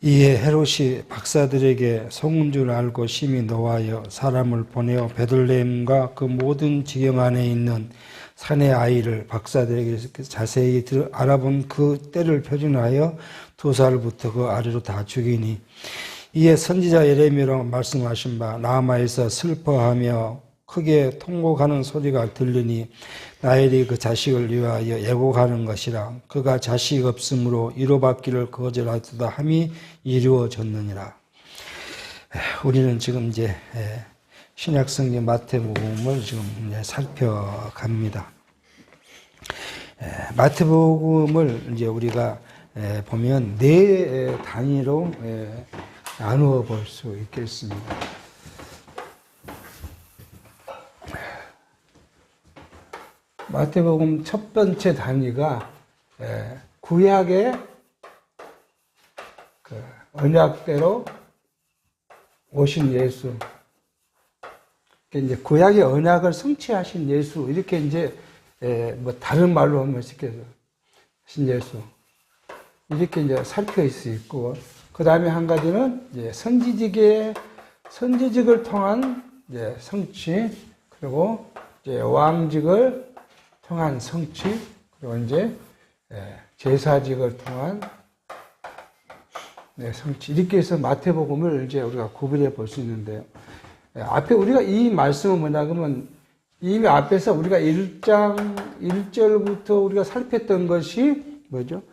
이에 헤롯이 박사들에게 속은 줄 알고 심히 노하여 사람을 보내어 베들레헴과 그 모든 지경 안에 있는 산의 아이를 박사들에게 자세히 알아본 그 때를 표준하여 2살부터 그 아래로 다 죽이니, 이에 선지자 예레미야로 말씀하신 바 라마에서 슬퍼하며 크게 통곡하는 소리가 들리니 라헬이 그 자식을 위하여 애곡하는 것이라. 그가 자식 없으므로 이루받기를 거절하도다 함이 이루어졌느니라. 우리는 지금 이제 신약성경 마태복음을 지금 이제 살펴갑니다. 마태복음을 이제 우리가 보면 네 단위로 나누어 볼 수 있겠습니다. 마태복음 첫 번째 단위가 구약의 그 언약대로 오신 예수, 이제 구약의 언약을 성취하신 예수, 이렇게 이제 뭐 다른 말로 하면 쉽게 신 예수, 이렇게 이제 살펴볼 수 있고, 그 다음에 한 가지는 이제 선지직을 통한 이제 성취, 그리고 이제 왕직을 통한 성취, 그리고 이제 제사직을 통한 성취, 이렇게 해서 마태복음을 이제 우리가 구분해 볼 수 있는데요. 앞에 우리가 이 말씀은 뭐냐 그러면 이미 앞에서 우리가 1장 1절부터 우리가 살폈던 것이 뭐죠?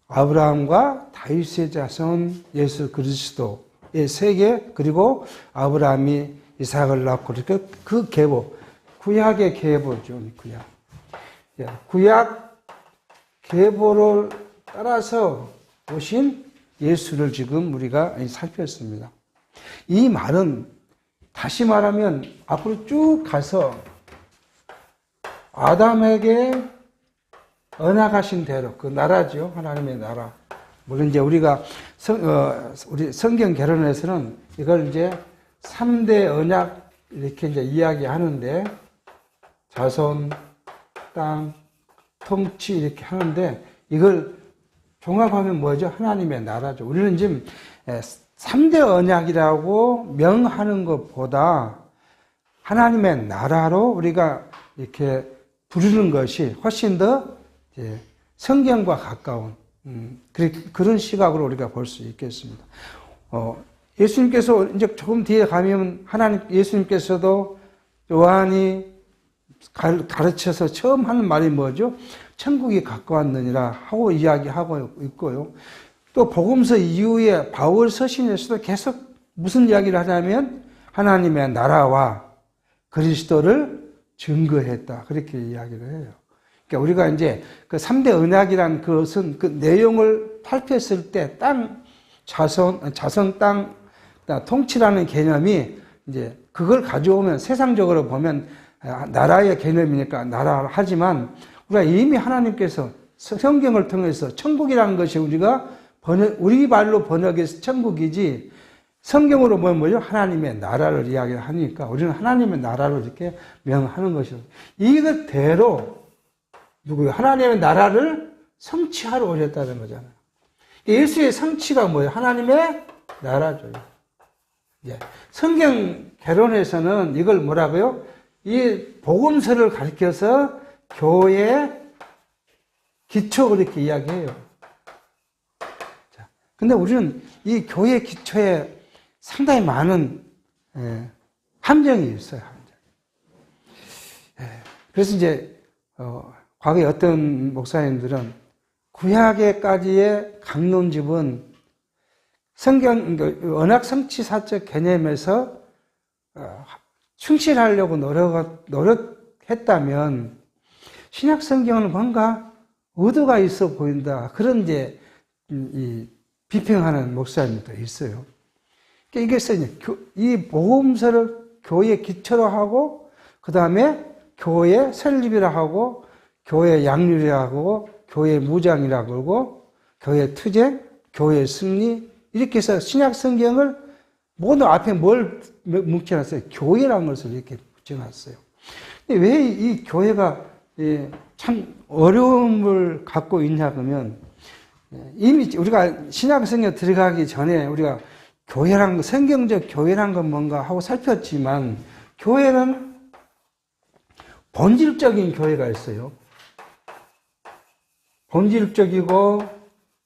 아브라함과 다윗의 자손 예수 그리스도의 세계, 그리고 아브라함이 이삭을 낳고 이렇게 그 계보, 구약의 계보죠. 구약 계보를 따라서 오신 예수를 지금 우리가 살폈습니다. 이 말은 다시 말하면 앞으로 쭉 가서 아담에게 언약하신 대로 그 나라죠. 하나님의 나라. 물론 이제 우리가 우리 성경 개론에서는 이걸 이제 3대 언약 이렇게 이제 이야기하는데, 자손, 땅, 통치 이렇게 하는데, 이걸 종합하면 뭐죠? 하나님의 나라죠. 우리는 지금 3대 언약이라고 명하는 것보다 하나님의 나라로 우리가 이렇게 부르는 것이 훨씬 더 성경과 가까운 그런 시각으로 우리가 볼 수 있겠습니다. 예수님께서 이제 조금 뒤에 가면 예수님께서도 요한이 가르쳐서 처음 하는 말이 뭐죠? 천국이 가까웠느니라 하고 이야기하고 있고요. 또 복음서 이후에 바울 서신에서도 계속 무슨 이야기를 하냐면 하나님의 나라와 그리스도를 증거했다, 그렇게 이야기를 해요. 그러니까 우리가 이제 그 3대 언약이란 것은 그 내용을 살폈을 때 땅, 자선 땅, 통치라는 개념이 이제 그걸 가져오면 세상적으로 보면 나라의 개념이니까 나라 하지만, 우리가 이미 하나님께서 성경을 통해서 천국이라는 것이 우리 말로 번역해서 천국이지, 성경으로 보면 뭐죠? 하나님의 나라를 이야기하니까 우리는 하나님의 나라로 이렇게 명하는 것이죠. 이것대로 하나님의 나라를 성취하러 오셨다는 거잖아요. 예수의 성취가 뭐예요? 하나님의 나라죠. 성경 개론에서는 이걸 뭐라고요? 이 복음서를 가리켜서 교회 기초 그렇게 이야기해요. 근데 우리는 이 교회 기초에 상당히 많은 함정이 있어요. 그래서 이제 과거에 어떤 목사님들은 구약에까지의 강론집은 성경 언약 성취사적 개념에서 충실하려고 노력했다면 신약 성경은 뭔가 의도가 있어 보인다, 그런 이제 비평하는 목사님도 있어요. 그래서 이 복음서를 교회 기초로 하고, 그 다음에 교회 설립이라 하고, 교회 양육이라 하고, 교회 무장이라 그러고, 교회 투쟁, 교회 승리, 이렇게 해서 신약 성경을 모두 앞에 뭘 뭉쳐놨어요? 교회라는 것을 이렇게 붙여놨어요. 왜 이 교회가 참 어려움을 갖고 있냐 그러면, 이미 우리가 신약성경 들어가기 전에 우리가 교회란, 성경적 교회란 건 뭔가 하고 살폈지만, 교회는 본질적인 교회가 있어요. 본질적이고,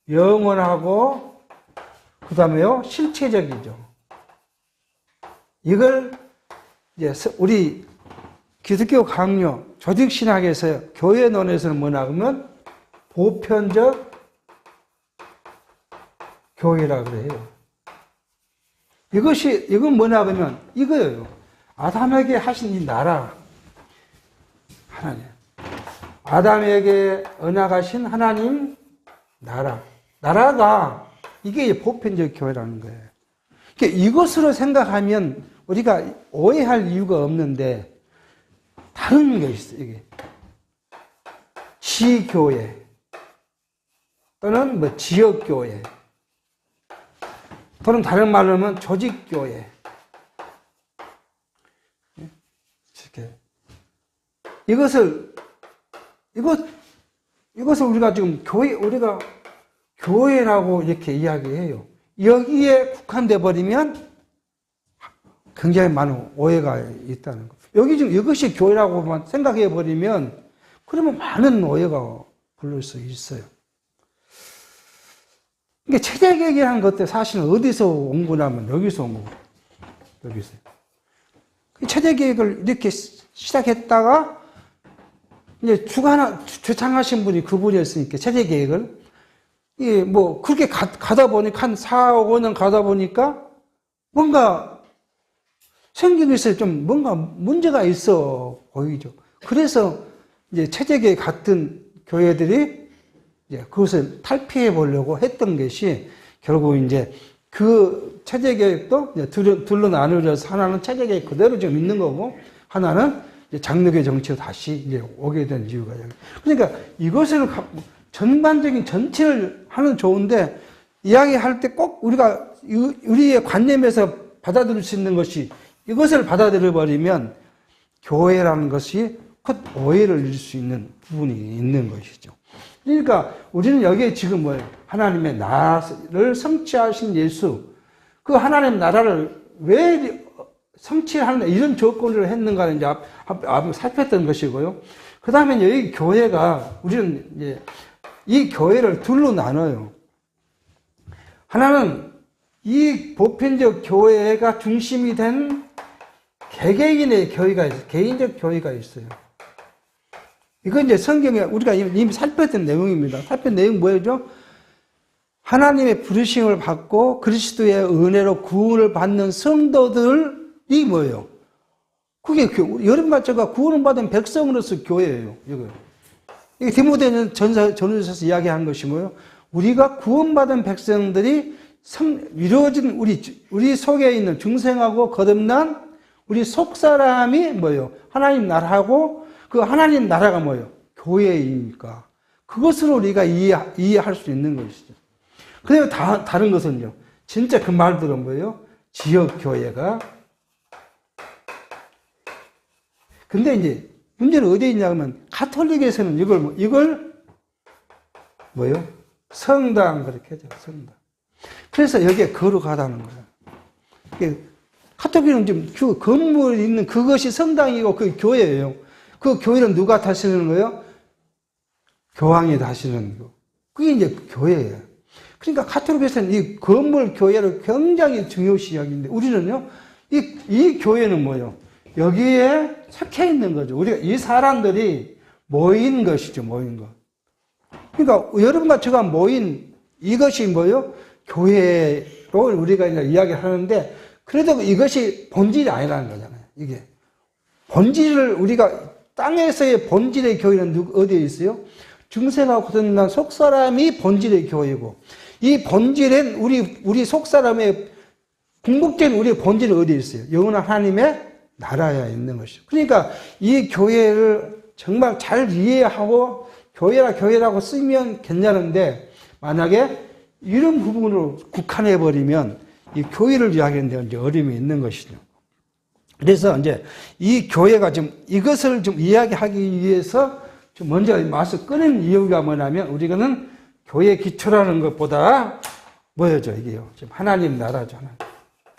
영원하고, 그 다음에요, 실체적이죠. 이걸 이제 우리 기독교 강요, 조직신학에서 교회론에서는 뭐냐 하면 보편적 교회라고 그래요. 이건 뭐냐 하면 이거예요. 아담에게 하신 이 나라, 하나님. 아담에게 언약하신 하나님 나라. 나라가 이게 보편적 교회라는 거예요. 그러니까 이것으로 생각하면 우리가 오해할 이유가 없는데 다른 게 있어요. 이게 지교회 또는 뭐 지역교회 또는 다른 말로 하면 조직교회. 이렇게 이것을 우리가 지금 우리가 교회라고 이렇게 이야기해요. 여기에 국한돼 버리면 굉장히 많은 오해가 있다는 거. 여기 지금 이것이 교회라고만 생각해 버리면 그러면 많은 오해가 불릴 수 있어요. 이게 체제개혁이라는 것도 사실은 어디서 온 거냐면 여기서 온 거고, 여기서. 체제개혁을 이렇게 시작했다가 이제 주창하신 분이 그분이었으니까 체제개혁을 이게 뭐 그렇게 가다 보니까 한 4, 5년 가다 보니까 뭔가 성경에서 좀 뭔가 문제가 있어 보이죠. 그래서 이제 체제개혁 같은 교회들이 이제 그것을 탈피해 보려고 했던 것이 결국 이제 그 체제개혁도 이제 둘로 나누어져서 하나는 체제개혁 그대로 좀 있는 거고 하나는 이제 장로교 정치로 다시 이제 오게 된 이유가 여기. 그러니까 이것을 전반적인 전체를 하는 좋은데 이야기할 때 꼭 우리의 관념에서 받아들일 수 있는 것이 이것을 받아들여 버리면 교회라는 것이 곧 오해를 일을 수 있는 부분이 있는 것이죠. 그러니까 우리는 여기에 지금 뭐예요? 하나님의 나라를 성취하신 예수, 그 하나님 나라를 왜 성취하는 이런 조건을 했는가를 이제 앞에 살폈던 것이고요. 그 다음에 여기 교회가 우리는 이제 이 교회를 둘로 나눠요. 하나는 이 보편적 교회가 중심이 된 개개인의 교회가 있어요. 개인적 교회가 있어요. 이건 이제 성경에 우리가 이미 살폈던 내용입니다. 살폈던 내용 뭐예요? 하나님의 부르심을 받고 그리스도의 은혜로 구원을 받는 성도들이 뭐예요? 그게 여러분과 구원을 받은 백성으로서 교회예요. 이거요. 이게 디모데는 전서에서 이야기한 것이 뭐예요? 우리가 구원받은 백성들이 이루어진 우리 속에 있는 중생하고 거듭난 우리 속 사람이 뭐예요? 하나님 나라하고 그 하나님 나라가 뭐예요? 교회이니까. 그것으로 우리가 이해할 수 있는 것이죠. 그리고 다른 것은요. 진짜 그 말들은 뭐예요? 지역교회가. 근데 이제 문제는 어디에 있냐면 가톨릭에서는 이걸 뭐예요? 성당 그렇게 하죠. 성당. 그래서 여기에 거룩하다는 거예요. 가톨릭은 지금 그 건물이 있는 그것이 성당이고 그 교회예요. 그 교회는 누가 다스리는 거예요? 교황이 다스리는 거. 그게 이제 교회예요. 그러니까 가톨릭에서는 이 건물 교회를 굉장히 중요시 여기는데 우리는요, 이 교회는 뭐예요? 여기에 속해 있는 거죠. 우리가 이 사람들이 모인 것이죠, 모인 것. 그러니까 여러분과 제가 모인 이것이 뭐예요? 교회로 우리가 이제 이야기를 하는데 그래도 이것이 본질이 아니라는 거잖아요. 이게 본질을 우리가 땅에서의 본질의 교회는 어디에 있어요? 중생하고 거듭난 속사람이 본질의 교회고 이 본질은 우리 속사람의 궁극적인 우리의 본질은 어디에 있어요? 영원한 하나님의 나라에 있는 것이죠. 그러니까 이 교회를 정말 잘 이해하고 교회라고 쓰면 괜찮은데 만약에 이런 부분으로 국한해 버리면 이 교회를 이야기하는 데 어려움이 있는 것이죠. 그래서 이제 이 교회가 좀 이것을 좀 이야기하기 위해서 좀 먼저 말씀 꺼낸 이유가 뭐냐면 우리는 교회 기초라는 것보다 뭐였죠? 이게요. 지금 하나님 나라잖아요.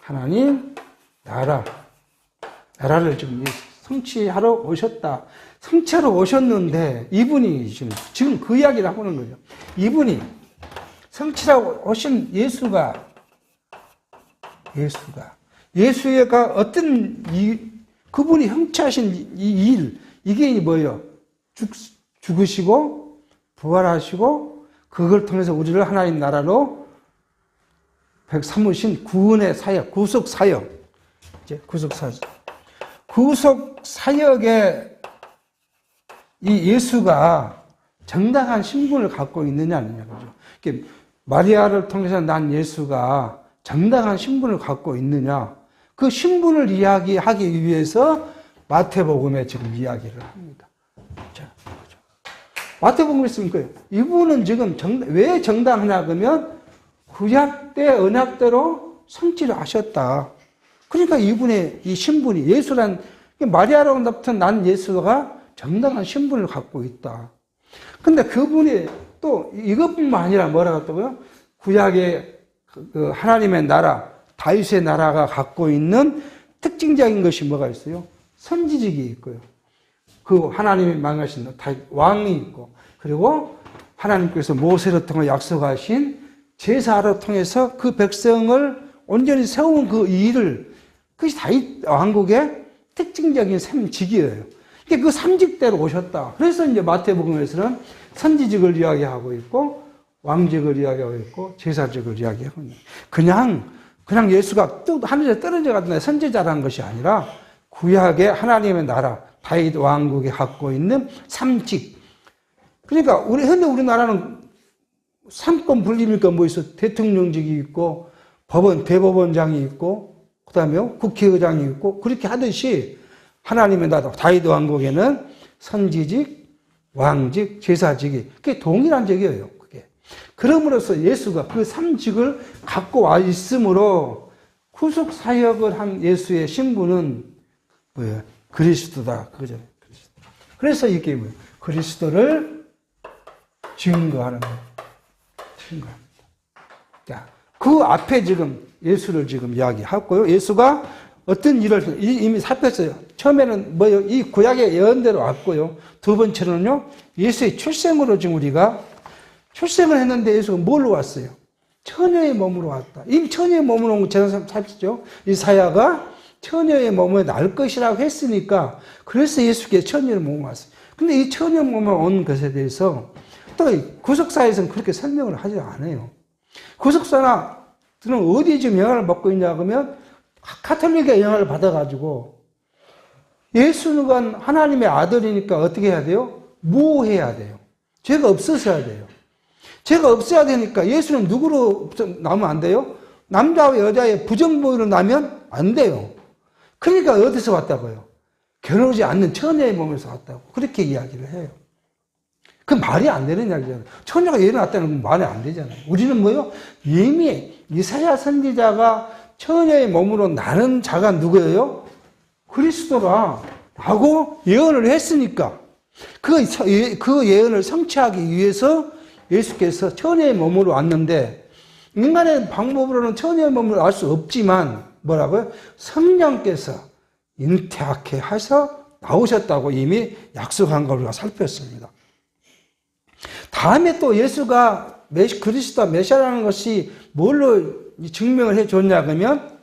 하나님 나라를 지금 성취하러 오셨다. 성취하러 오셨는데 이분이 지금 그 이야기를 하고 있는 거죠. 이분이 성취하러 오신 예수가 어떤 그분이 형체하신 이 일, 이게 뭐예요? 죽으시고 부활하시고 그걸 통해서 우리를 하나님 나라로 삼으신 구원의 사역, 구속 사역. 이제 구속 사역에 이 예수가 정당한 신분을 갖고 있느냐 아니냐 그죠? 마리아를 통해서 난 예수가 정당한 신분을 갖고 있느냐? 그 신분을 이야기하기 위해서 마태복음에 지금 이야기를 합니다. 자, 그렇죠. 마태복음에 쓰면 거예요. 이분은 지금 왜 정당하냐 그러면 구약 때 언약대로 성취를 하셨다. 그러니까 이분의 이 신분이 예수란 마리아로부터 난 예수가 정당한 신분을 갖고 있다. 근데 그분이 또 이것뿐만 아니라 뭐라고 했다고요? 구약의 그 하나님의 나라, 다윗의 나라가 갖고 있는 특징적인 것이 뭐가 있어요? 선지직이 있고요. 그 하나님이 망하신 왕이 있고, 그리고 하나님께서 모세를 통해 약속하신 제사를 통해서 그 백성을 온전히 세운 그 일을, 그것이 다윗 왕국의 특징적인 삼직이에요. 그 삼직대로 오셨다. 그래서 이제 마태복음에서는 선지직을 이야기하고 있고, 왕직을 이야기하고 있고, 제사직을 이야기하고 있는. 그냥 예수가 또 하늘에 떨어져 가던 선지자라는 것이 아니라 구약의 하나님의 나라, 다윗 왕국이 갖고 있는 삼직. 그러니까 현재 우리나라는 삼권 분립이니까 뭐 있어? 대통령직이 있고, 대법원장이 있고, 그 다음에 국회의장이 있고, 그렇게 하듯이 하나님의 나라, 다윗 왕국에는 선지직, 왕직, 제사직이, 그게 동일한 직이에요, 그게. 그럼으로써 예수가 그 삼직을 갖고 와 있으므로 구속 사역을 한 예수의 신분은 뭐예요? 그리스도다. 그죠? 그래서 이게 뭐예요? 그리스도를 증거하는 거예요. 증거합니다. 자, 그 앞에 지금 예수를 지금 이야기하고요. 예수가 어떤 일을 이미 살폈어요. 처음에는 뭐요? 이 구약의 예언대로 왔고요. 두 번째는요, 예수의 출생으로 지금 우리가 출생을 했는데 예수가 뭘로 왔어요? 처녀의 몸으로 왔다. 이미 처녀의 몸으로 온 거 제가 살폈죠. 이사야가 처녀의 몸에 날 것이라고 했으니까 그래서 예수께서 처녀의 몸으로 왔어요. 근데 이 처녀의 몸으로 온 것에 대해서 또 구속사에서는 그렇게 설명을 하지 않아요. 구속사들은 어디에 지금 영향을 받고 있냐 그러면 카톨릭의 영향을 받아가지고 예수는 하나님의 아들이니까 어떻게 해야 돼요? 무해야 돼요. 죄가 없어서야 돼요. 죄가 없어야 되니까 예수는 누구로 나면 안 돼요? 남자와 여자의 부정부위로 나면 안 돼요. 그러니까 어디서 왔다고요? 겨누지 않는 처녀의 몸에서 왔다고 그렇게 이야기를 해요. 그 말이 안 되는 이야기잖아요. 처녀가 일어났다는 건 말이 안 되잖아요. 우리는 뭐요? 이미 이사야 선지자가 처녀의 몸으로 나는 자가 누구예요? 그리스도라 라고 예언을 했으니까 그 예언을 성취하기 위해서 예수께서 처녀의 몸으로 왔는데 인간의 방법으로는 처녀의 몸으로 알 수 없지만 뭐라고요? 성령께서 잉태하게 하셔서 나오셨다고 이미 약속한 걸 우리가 살폈습니다. 다음에 또 예수가 그리스도 메시아라는 것이 뭘로 증명을 해 줬냐 그러면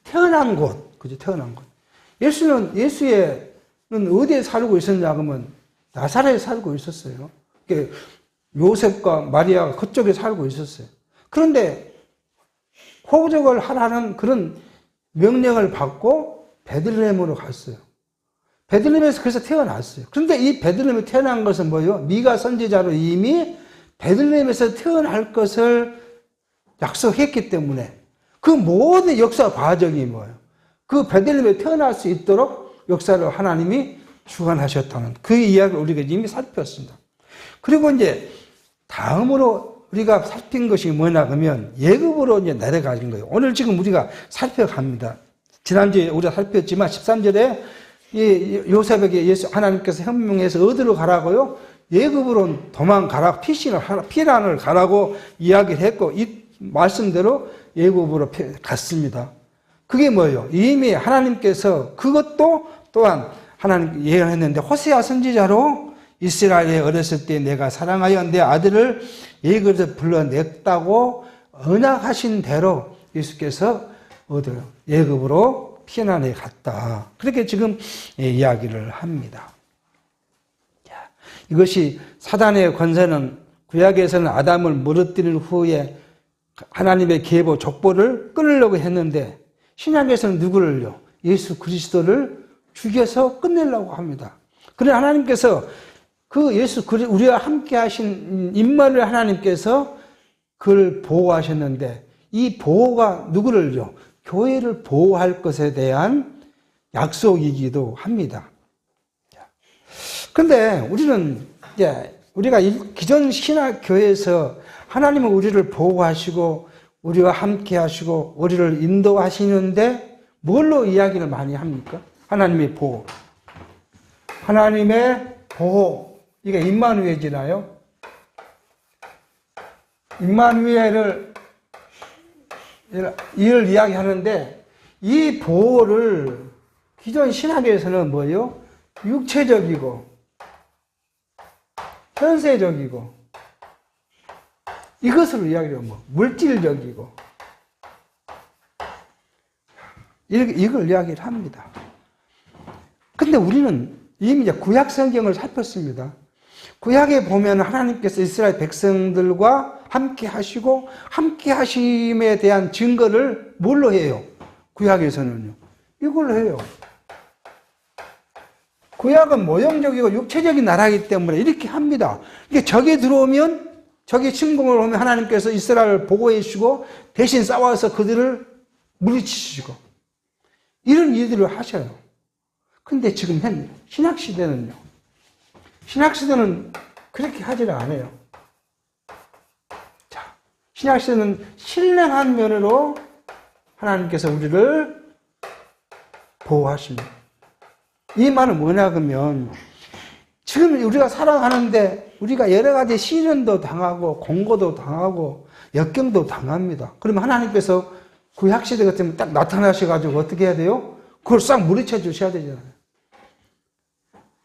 태어난 곳, 그죠? 태어난 곳. 예수는 어디에 살고 있었냐 그러면 나사렛에 살고 있었어요. 요셉과 마리아가 그쪽에 살고 있었어요. 그런데 호적을 하라는 그런 명령을 받고 베들레헴으로 갔어요. 베들레헴에서 그래서 태어났어요. 그런데 이 베들레헴에 태어난 것은 뭐예요? 미가 선지자로 이미 베들레헴에서 태어날 것을 약속했기 때문에 그 모든 역사 과정이 뭐예요? 그 베들레헴에 태어날 수 있도록 역사를 하나님이 주관하셨다는 그 이야기를 우리가 이미 살폈습니다. 그리고 이제 다음으로 우리가 살핀 것이 뭐냐 그러면 예급으로 이제 내려가는 거예요. 오늘 지금 우리가 살펴갑니다. 지난주에 우리가 살폈지만 13절에 이 요셉에게 하나님께서 현명해서 어디로 가라고요? 예굽으로 도망가라, 피란을 가라고 이야기를 했고, 이 말씀대로 예굽으로 갔습니다. 그게 뭐예요? 이미 하나님께서 그것도 또한 하나님 예언했는데, 호세아 선지자로 이스라엘에 어렸을 때 내가 사랑하여 내 아들을 예굽에서 불러냈다고 언약하신 대로 예수께서 어디요? 예굽으로 피난해 갔다. 그렇게 지금 이야기를 합니다. 이것이 사단의 권세는 구약에서는 아담을 무너뜨린 후에 하나님의 계보 족보를 끊으려고 했는데, 신약에서는 누구를요? 예수 그리스도를 죽여서 끝내려고 합니다. 그러나 하나님께서 그 예수 우리와 함께 하신 임마누엘 하나님께서 그를 보호하셨는데, 이 보호가 누구를요? 교회를 보호할 것에 대한 약속이기도 합니다. 그런데 우리는 우리가 기존 신학 교회에서 하나님은 우리를 보호하시고 우리와 함께 하시고 우리를 인도하시는데 뭘로 이야기를 많이 합니까? 하나님의 보호. 하나님의 보호. 이게 임마누엘이잖아요. 임마누엘을 이를 이야기하는데, 이 보호를 기존 신학에서는 뭐예요? 육체적이고 현세적이고 이것으로 이야기해요. 물질적이고 이걸 이야기를 합니다. 근데 우리는 이미 이제 구약 성경을 살폈습니다. 구약에 보면 하나님께서 이스라엘 백성들과 함께 하시고 함께 하심에 대한 증거를 뭘로 해요? 구약에서는요. 이걸로 해요. 구약은 모형적이고 육체적인 나라이기 때문에 이렇게 합니다. 이게 적이 들어오면, 적이 침공을 오면 하나님께서 이스라엘을 보호해 주시고 대신 싸워서 그들을 물리치시고 이런 일들을 하셔요. 근데 지금 현 신약시대는요. 신약시대는 그렇게 하지를 않아요. 자, 신약시대는 신령한 면으로 하나님께서 우리를 보호하십니다. 이 말은 뭐냐 그러면, 지금 우리가 살아가는데 우리가 여러 가지 시련도 당하고 공고도 당하고 역경도 당합니다. 그러면 하나님께서 구약시대 같으면 딱 나타나셔가지고 어떻게 해야 돼요? 그걸 싹 물리쳐 주셔야 되잖아요.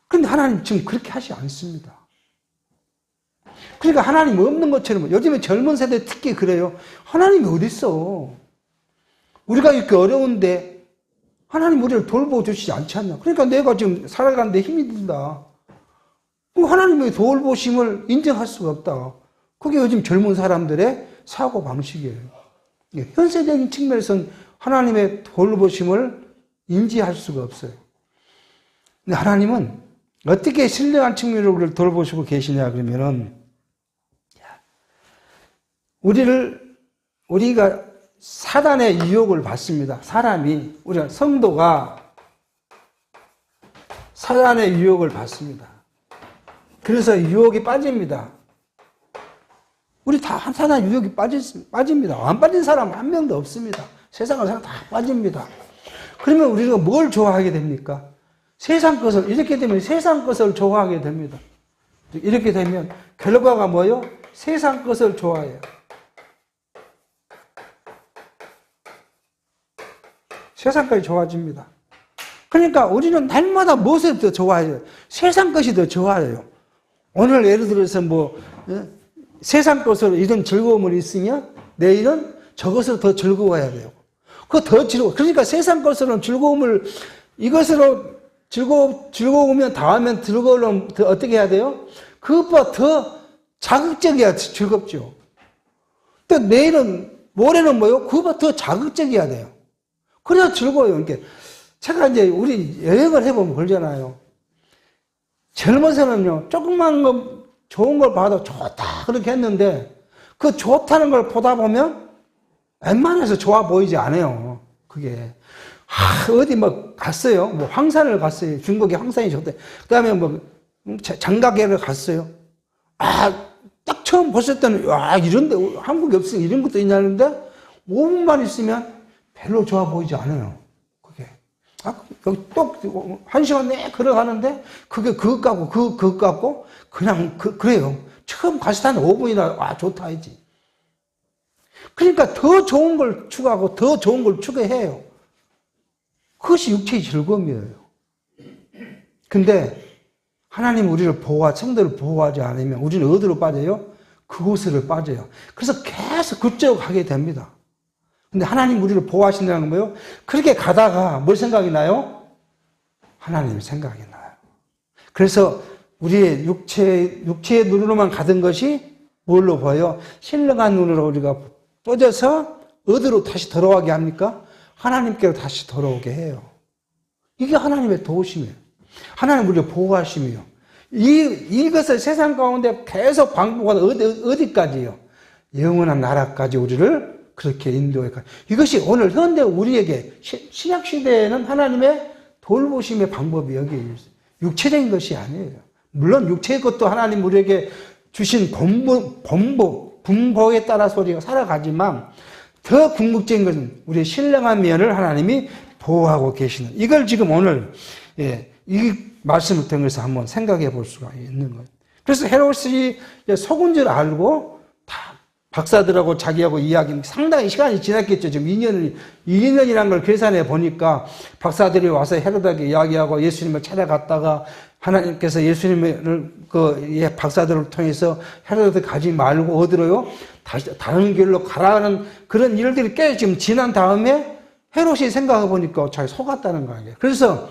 그런데 하나님 지금 그렇게 하지 않습니다. 그러니까 하나님 없는 것처럼, 요즘에 젊은 세대 특히 그래요. 하나님이 어디 있어? 우리가 이렇게 어려운데 하나님 우리를 돌보주시지 않지 않냐. 그러니까 내가 지금 살아가는데 힘이 든다. 하나님의 돌보심을 인정할 수가 없다. 그게 요즘 젊은 사람들의 사고방식이에요. 현세적인 측면에서는 하나님의 돌보심을 인지할 수가 없어요. 근데 하나님은 어떻게 신령한 측면으로 우리를 돌보시고 계시냐 그러면은, 우리가 사단의 유혹을 받습니다. 사람이, 우리가 성도가 사단의 유혹을 받습니다. 그래서 유혹이 빠집니다. 우리 다 사단 유혹이 빠집니다. 안 빠진 사람 한 명도 없습니다. 세상을 사람 다 빠집니다. 그러면 우리가 뭘 좋아하게 됩니까? 세상 것을, 이렇게 되면 세상 것을 좋아하게 됩니다. 이렇게 되면 결과가 뭐예요? 세상 것을 좋아해요. 세상까지 좋아집니다. 그러니까 우리는 날마다 무엇을 더 좋아해요? 세상 것이 더 좋아해요. 오늘 예를 들어서 세상 것으로 이런 즐거움을 있으면 내일은 저것으로 더 즐거워야 돼요. 그거 더 그러니까 세상 것으로는 즐거움을, 이것으로 즐거우면 다음엔 즐거우면 더 어떻게 해야 돼요? 그것보다 더 자극적이어야 즐겁죠. 또 내일은, 모레는 뭐요? 그것보다 더 자극적이어야 돼요. 그래야 즐거워요. 그러니까 제가 이제 우리 여행을 해보면 그러잖아요. 젊어서는요, 조금만 거 좋은 걸 봐도 좋다 그렇게 했는데, 그 좋다는 걸 보다 보면 웬만해서 좋아 보이지 않아요. 그게 어디 갔어요. 황산을 갔어요. 중국의 황산이 좋대. 그 다음에 장가계를 갔어요. 딱 처음 봤을 때는 이런데 한국에 없으니까 이런 것도 있냐는데 5분만 있으면 별로 좋아 보이지 않아요. 그게 또, 한 시간 내에 걸어가는데, 그게 그것 같고, 그냥, 그래요. 처음 갔을 때는 5분이나, 좋다, 하지. 그러니까 더 좋은 걸 추구하고, 더 좋은 걸 추구해요. 그것이 육체의 즐거움이에요. 근데, 하나님 우리를 성도를 보호하지 않으면, 우리는 어디로 빠져요? 그곳으로 빠져요. 그래서 계속 그쪽으로 가게 됩니다. 근데 하나님 우리를 보호하신다는 건 뭐예요? 그렇게 가다가 뭘 생각이 나요? 하나님 생각이 나요. 그래서 우리의 육체의 눈으로만 가던 것이 뭘로 보여요? 신령한 눈으로 우리가 떠져서 어디로 다시 돌아가게 합니까? 하나님께로 다시 돌아오게 해요. 이게 하나님의 도우심이에요. 하나님 우리를 보호하심이요. 이것을 세상 가운데 계속 반복하는 어디까지요? 영원한 나라까지 우리를 그렇게 인도해 가. 이것이 오늘 현대 우리에게 신약 시대에는 하나님의 돌보심의 방법이 여기에 있어요. 육체적인 것이 아니에요. 물론 육체의 것도 하나님 우리에게 주신 분복에 따라서 우리가 살아가지만 더 궁극적인 것은 우리의 신령한 면을 하나님이 보호하고 계시는. 이걸 지금 오늘 이 말씀을 통해서 한번 생각해 볼 수가 있는 거예요. 그래서 헤롯이 속은 줄 알고 다 박사들하고 자기하고 이야기, 상당히 시간이 지났겠죠. 지금 2년이라는 걸 계산해 보니까 박사들이 와서 헤롯에게 이야기하고 예수님을 찾아갔다가 하나님께서 예수님을 박사들을 통해서 헤롯에 가지 말고 어디로요? 다른 길로 가라는 그런 일들이 꽤 지금 지난 다음에 헤롯이 생각해 보니까 자기 속았다는 거 아니에요. 그래서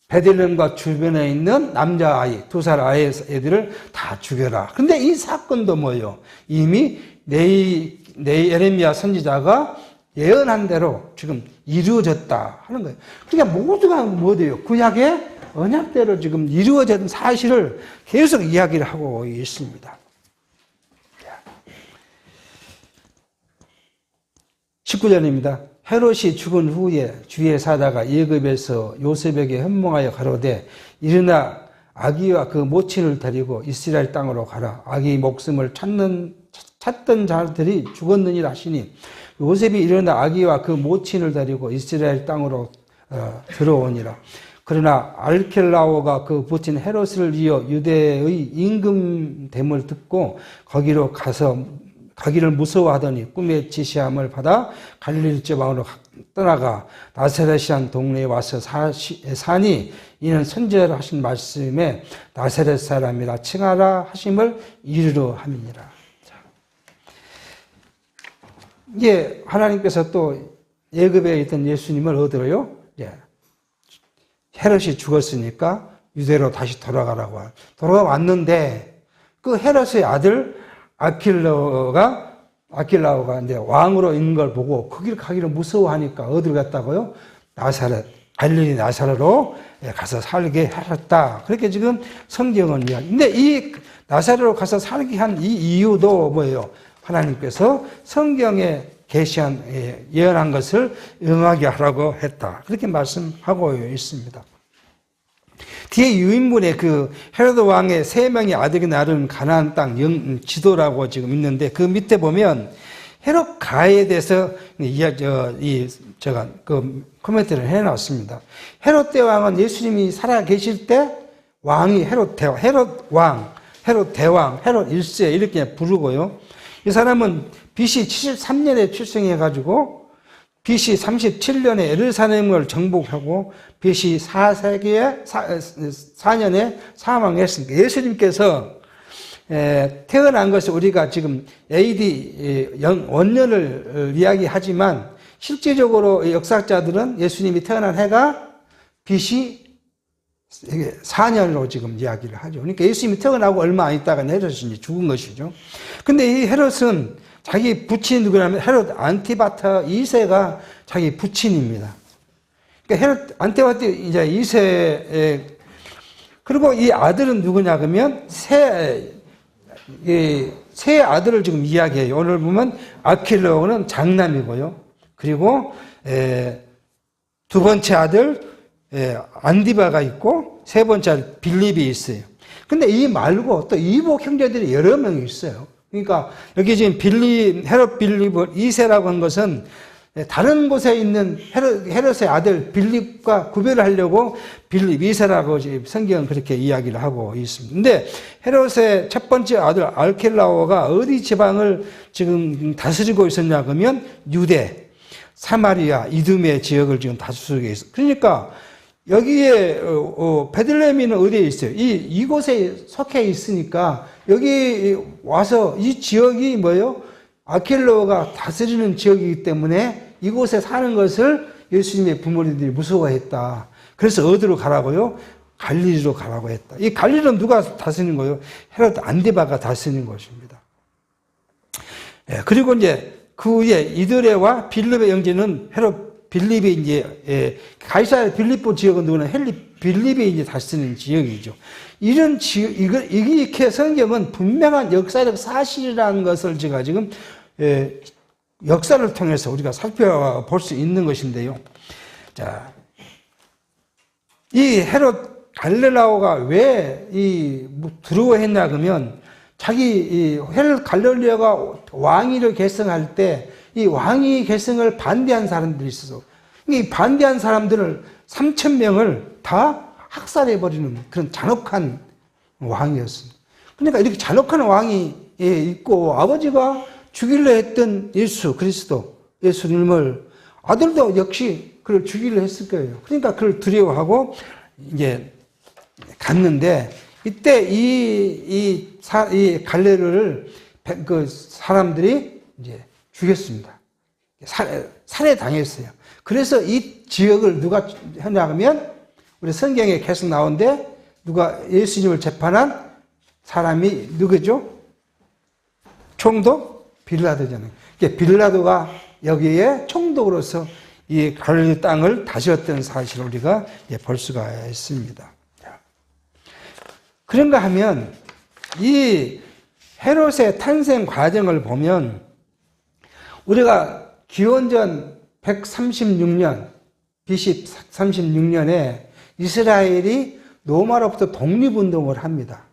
베들레헴과 주변에 있는 남자아이, 2살 애들을 다 죽여라. 근데 이 사건도 뭐예요? 이미 예레미야 선지자가 예언한 대로 지금 이루어졌다 하는 거예요. 그러니까 모두가 뭐예요? 구약의 언약대로 지금 이루어진 사실을 계속 이야기를 하고 있습니다. 19절입니다. 헤롯이 죽은 후에 주의 사자가 예굽에서 요셉에게 현몽하여 가로되 일어나 아기와 그 모친을 데리고 이스라엘 땅으로 가라. 아기 목숨을 찾던 자들이 죽었느니라 하시니 요셉이 일어나 아기와 그 모친을 데리고 이스라엘 땅으로 들어오니라. 그러나 알켈라오가 그 부친 헤롯을 이어 유대의 임금됨을 듣고 거기로 가기를 무서워하더니 꿈에 지시함을 받아 갈릴리 지방으로 떠나가 나사렛이란 동네에 와서 사니 이는 선지자하신 말씀에 나사렛 사람이라 칭하라 하심을 이르러 함이니라. 이게 하나님께서 또 예굽에 있던 예수님을 어디로요? 헤롯이 죽었으니까 유대로 다시 돌아왔는데 그 헤롯의 아들 아킬라오가 이제 왕으로 있는 걸 보고 거기를 가기를 무서워하니까 어디를 갔다고요? 갈릴리 나사렛으로 가서 살게 하셨다. 그렇게 지금 성경은 이야기. 근데 이 나사렛으로 가서 살게 한 이 이유도 뭐예요? 하나님께서 성경에 계시한 예언한 것을 응하게 하라고 했다. 그렇게 말씀하고 있습니다. 뒤에 유인문에 그 헤로드 왕의 3명의 아들이 나른 가나안 땅 지도라고 지금 있는데 그 밑에 보면 헤롯 가에 대해서 제가 코멘트를 해놨습니다. 헤롯 대왕은 예수님이 살아 계실 때 왕이 헤롯 대왕, 헤롯 1세 이렇게 부르고요. 이 사람은 BC 73년에 출생해가지고 BC 37년에 예루살렘을 정복하고 BC 4년에 사망했습니다. 예수님께서 태어난 것을 우리가 지금 AD 원년을 이야기하지만 실제적으로 역사학자들은 예수님이 태어난 해가 BC 4년으로 지금 이야기를 하죠. 그러니까 예수님이 태어나고 얼마 안 있다가 헤롯이 죽은 것이죠. 근데 이 헤롯은 자기 부친이 누구냐면 헤롯 안티바타 2세가 자기 부친입니다. 그러니까 헤롯 안티바타 이제 2세 그리고 이 아들은 누구냐 그러면 세 아들을 지금 이야기해요. 오늘 보면 아킬라오는 장남이고요. 그리고 두 번째 아들 안디바가 있고 세 번째 아들 빌립이 있어요. 근데 이 말고 또 이복 형제들이 여러 명이 있어요. 그러니까 여기 지금 헤롯 빌립 2세라고 한 것은 다른 곳에 있는 헤롯의 아들 빌립과 구별을 하려고 빌립 2세라고 성경은 그렇게 이야기를 하고 있습니다. 근데 헤롯의 첫 번째 아들 알켈라오가 어디 지방을 지금 다스리고 있었냐 그러면 유대, 사마리아, 이두메 지역을 지금 다스리고 있어요. 그러니까 여기에 베들레헴이는 어디에 있어요? 이곳에 속해 있으니까 여기 와서 이 지역이 뭐예요? 알켈라오가 다스리는 지역이기 때문에 이곳에 사는 것을 예수님의 부모님들이 무서워했다. 그래서 어디로 가라고요? 갈릴리로 가라고 했다. 이 갈릴리는 누가 다스리는 거예요? 헤롯 안디바가 다스리는 것입니다. 그리고 이제 그 후에 이드레와 빌립의 형제는 헤롯 빌립이 이제 가이사랴 빌립보 지역은 누구나 빌립이 이제 다스리는 지역이죠. 이런 지역 이게 성경은 분명한 역사적 사실이라는 것을 제가 지금 역사를 통해서 우리가 살펴볼 수 있는 것인데요. 자, 이 헤롯 갈릴라오가 왜 두려워했냐 그러면 자기 헤롯 갈릴라오가 왕위를 계승할 때 이 왕위 계승을 반대한 사람들이 있어서 이 반대한 사람들을 3,000명을 다 학살해버리는 그런 잔혹한 왕이었습니다. 그러니까 이렇게 잔혹한 왕이 있고 아버지가 죽이려 했던 예수 그리스도 예수님을 아들도 역시 그를 죽이려 했을 거예요. 그러니까 그를 두려워하고 이제 갔는데 이때 이 갈릴리를 그 사람들이 이제 죽였습니다. 살해당했어요. 그래서 이 지역을 누가 했냐면 우리 성경에 계속 나오는데 누가 예수님을 재판한 사람이 누구죠? 총독 빌라도잖아요. 빌라도가 여기에 총독으로서 이 갈릴리 땅을 다스렸던 사실을 우리가 볼 수가 있습니다. 그런가 하면 이 헤롯의 탄생 과정을 보면 우리가 기원전 136년, BC 36년에 이스라엘이 로마로부터 독립운동을 합니다.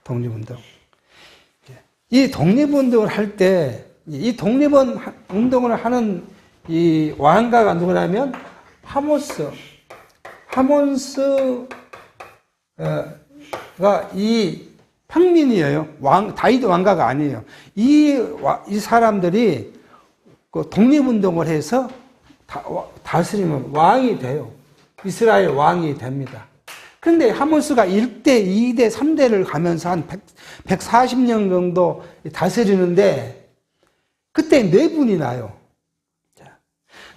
독립운동. 이 독립운동을 할 때, 이 독립운동을 하는 이 왕가가 누구냐면 하몬스가 이 평민이에요. 다윗 왕가가 아니에요. 이 사람들이 그 독립운동을 해서 다스리면 왕이 돼요. 이스라엘 왕이 됩니다. 그런데 하몬스가 1대, 2대, 3대를 가면서 한 140년 정도 다스리는데 그때 네 분이 나요.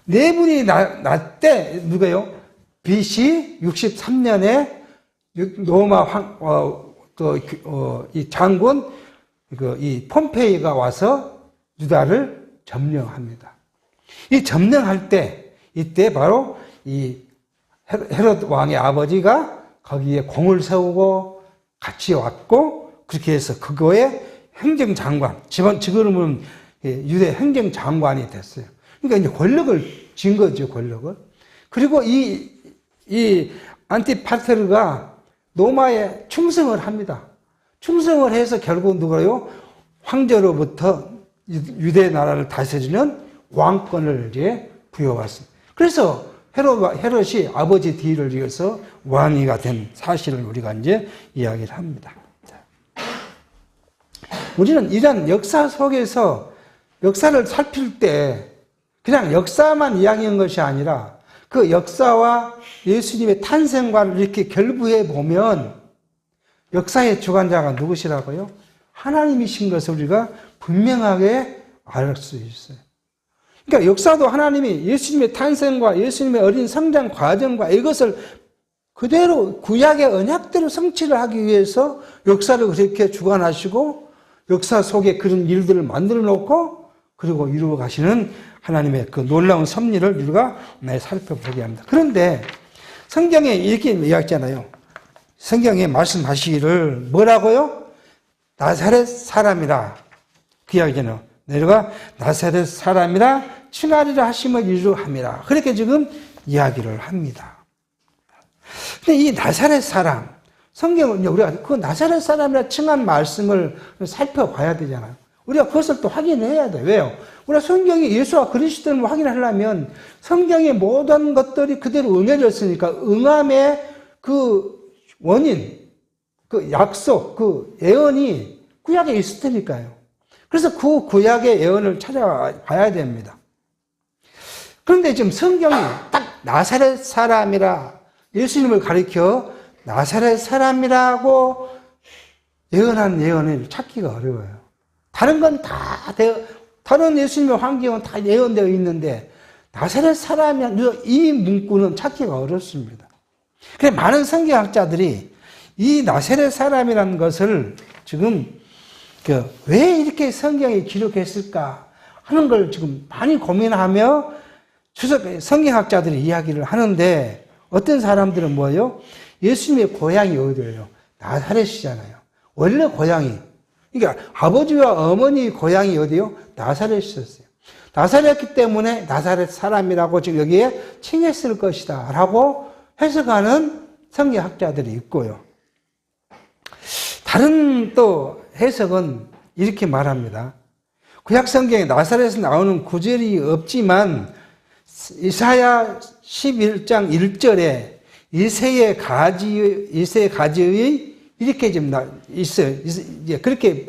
네 분이 날 때 누구예요? BC 63년에 로마 이 장군 이 폼페이가 와서 유다를 점령합니다. 이 점령할 때 이때 바로 이 헤롯 왕의 아버지가 거기에 공을 세우고 같이 왔고 그렇게 해서 그거의 행정장관, 지금은 유대 행정장관이 됐어요. 그러니까 이제 권력을 쥔 거죠, 권력을. 그리고 이 안티파테르가 로마에 충성을 합니다. 충성을 해서 결국 누구요? 황제로부터 유대 나라를 다스리는 왕권을 이제 부여왔습니다. 그래서 헤롯이 아버지 뒤를 이어서 왕위가 된 사실을 우리가 이제 이야기를 합니다. 우리는 이런 역사 속에서 역사를 살필 때 그냥 역사만 이야기한 것이 아니라 그 역사와 예수님의 탄생과를 이렇게 결부해 보면 역사의 주관자가 누구시라고요? 하나님이신 것을 우리가 분명하게 알 수 있어요. 그러니까 역사도 하나님이 예수님의 탄생과 예수님의 어린 성장 과정과 이것을 그대로 구약의 언약대로 성취를 하기 위해서 역사를 그렇게 주관하시고 역사 속에 그런 일들을 만들어 놓고 그리고 이루어 가시는 하나님의 그 놀라운 섭리를 우리가 살펴보게 합니다. 그런데 성경에 이렇게 이야기하잖아요. 성경에 말씀하시기를 뭐라고요? 나사렛 사람이라 그 이야기잖아요. 내가 나사렛 사람이라 칭하리라 하심을 이루함이라. 그렇게 지금 이야기를 합니다. 근데 이 나사렛 사람, 성경은 우리가 그 나사렛 사람이라 칭한 말씀을 살펴봐야 되잖아요. 우리가 그것을 또 확인해야 돼. 왜요? 우리가 성경이 예수와 그리스도를 확인하려면 성경의 모든 것들이 그대로 응해졌으니까 응함의 그 원인, 그 약속, 그 예언이 구약에 있을 테니까요. 그래서 그 구약의 예언을 찾아봐야 됩니다. 그런데 지금 성경이 딱 나사렛 사람이라 예수님을 가리켜 나사렛 사람이라고 예언한 예언을 찾기가 어려워요. 다른 건 다른 예수님의 환경은 다 예언되어 있는데 나사렛 사람이 이 문구는 찾기가 어렵습니다. 그래서 많은 성경학자들이 이 나사렛 사람이라는 것을 지금 왜 이렇게 성경에 기록했을까 하는 걸 지금 많이 고민하며 성경학자들이 이야기를 하는데 어떤 사람들은 뭐예요? 예수님의 고향이 어디예요? 나사렛이잖아요. 원래 고향이. 그러니까 아버지와 어머니 고향이 어디요? 나사렛이었어요. 나사렛이기 때문에 나사렛 사람이라고 지금 여기에 칭했을 것이다 라고 해석하는 성경학자들이 있고요. 다른 또 해석은 이렇게 말합니다. 구약 성경에 나사렛에서 나오는 구절이 없지만 이사야 11장 1절에 이새의 가지의 이렇게 좀 있어요. 그렇게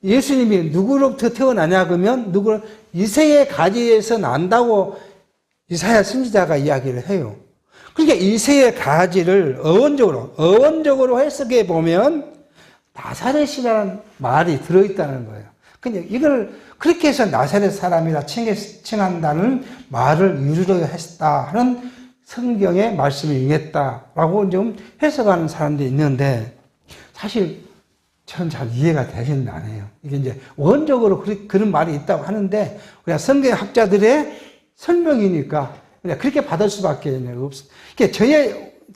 예수님이 누구로부터 태어나냐 그러면 이새의 가지에서 난다고 이사야 선지자가 이야기를 해요. 그러니까 이새의 가지를 어원적으로 해석해 보면 나사렛이라는 말이 들어있다는 거예요. 근데 이걸 그렇게 해서 나사렛 사람이라 칭한다는 말을 유래로 했다 하는 성경의 말씀이 임했다라고 좀 해석하는 사람들이 있는데 사실 저는 잘 이해가 되지는 않아요. 이게 이제 원적으로 그런 말이 있다고 하는데 우리가 성경학자들의 설명이니까 그냥 그렇게 받을 수밖에 없어요.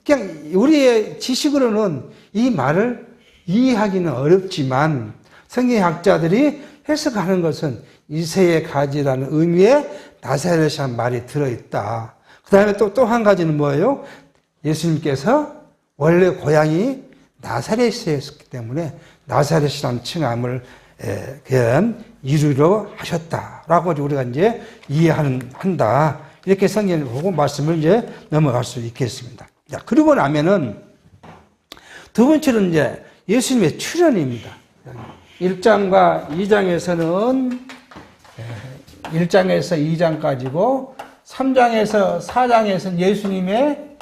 그냥 우리의 지식으로는 이 말을 이해하기는 어렵지만 성경학자들이 해석하는 것은 이새의 가지라는 의미의 나사렛이라는 말이 들어있다. 그 다음에 또 한 가지는 뭐예요? 예수님께서 원래 고향이 나사렛이었기 때문에 나사렛이라는 칭함을 그냥 이루려 하셨다라고 우리가 이제 이해한다. 이렇게 성경을 보고 말씀을 이제 넘어갈 수 있겠습니다. 자, 그러고 나면은 두 번째는 이제 예수님의 출현입니다. 1장과 2장에서는 1장에서 2장까지고 3장에서 4장에서는 예수님의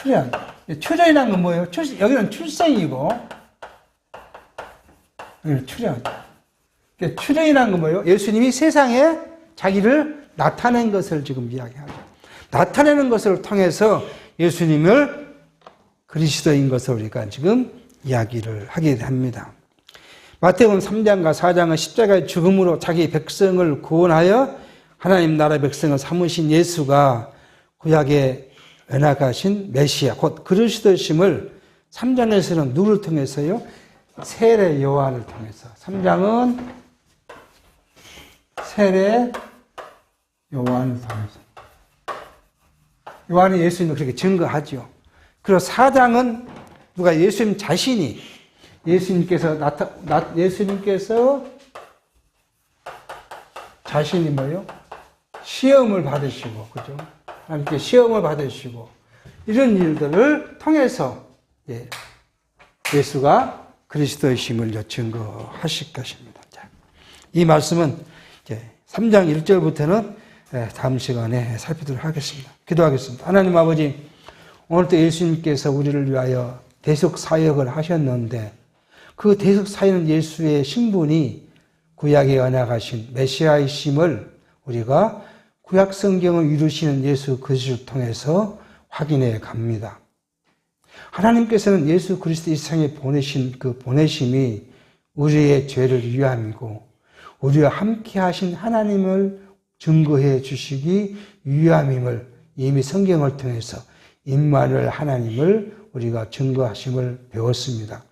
출현. 출현이라는 건 뭐예요? 여기는 출생이고 출현. 출현이라는 건 뭐예요? 예수님이 세상에 자기를 나타낸 것을 지금 이야기하죠. 나타내는 것을 통해서 예수님을 그리스도인 것을 우리가 지금 이야기를 하게 합니다. 마태복음 3장과 4장은 십자가의 죽음으로 자기 백성을 구원하여 하나님 나라 백성을 삼으신 예수가 구약에 은하가신 메시아 곧 그리스도심을 3장에서는 누구를 통해서요? 세례 요한을 통해서. 3장은 세례 요한을 통해서. 요한이 예수님을 그렇게 증거하죠. 그리고 4장은 누가 예수님 자신이 예수님께서 자신이 뭐예요? 시험을 받으시고, 그죠? 하나님께 시험을 받으시고, 이런 일들을 통해서 예수가 그리스도이심을 증거하실 것입니다. 자, 이 말씀은 이제 3장 1절부터는 다음 시간에 살피도록 하겠습니다. 기도하겠습니다. 하나님 아버지, 오늘도 예수님께서 우리를 위하여 대속 사역을 하셨는데 그 대속 사역은 예수의 신분이 구약에 언약하신 메시아이심을 우리가 구약 성경을 이루시는 예수 그리스도를 통해서 확인해 갑니다. 하나님께서는 예수 그리스도 이 세상에 보내신 그 보내심이 우리의 죄를 위함이고 우리와 함께 하신 하나님을 증거해 주시기 위함임을 이미 성경을 통해서 임마누엘 하나님을 우리가 증거하심을 배웠습니다.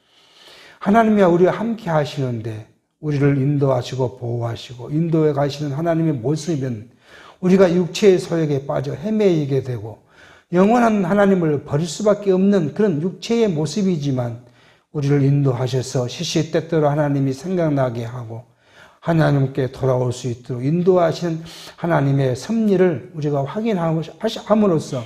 하나님이 우리와 함께 하시는데 우리를 인도하시고 보호하시고 인도해 가시는 하나님의 모습은 우리가 육체의 소욕에 빠져 헤매이게 되고 영원한 하나님을 버릴 수밖에 없는 그런 육체의 모습이지만 우리를 인도하셔서 시시때때로 하나님이 생각나게 하고 하나님께 돌아올 수 있도록 인도하시는 하나님의 섭리를 우리가 확인함으로써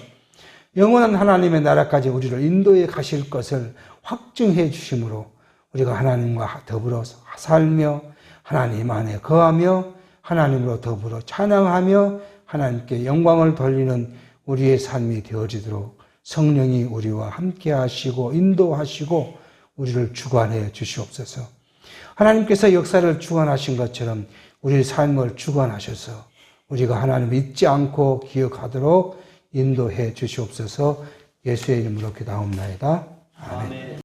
영원한 하나님의 나라까지 우리를 인도해 가실 것을 확증해 주심으로 우리가 하나님과 더불어 살며 하나님 안에 거하며 하나님으로 더불어 찬양하며 하나님께 영광을 돌리는 우리의 삶이 되어지도록 성령이 우리와 함께 하시고 인도하시고 우리를 주관해 주시옵소서. 하나님께서 역사를 주관하신 것처럼 우리의 삶을 주관하셔서 우리가 하나님을 잊지 않고 기억하도록 인도해 주시옵소서. 예수의 이름으로 기도하옵나이다. 아멘.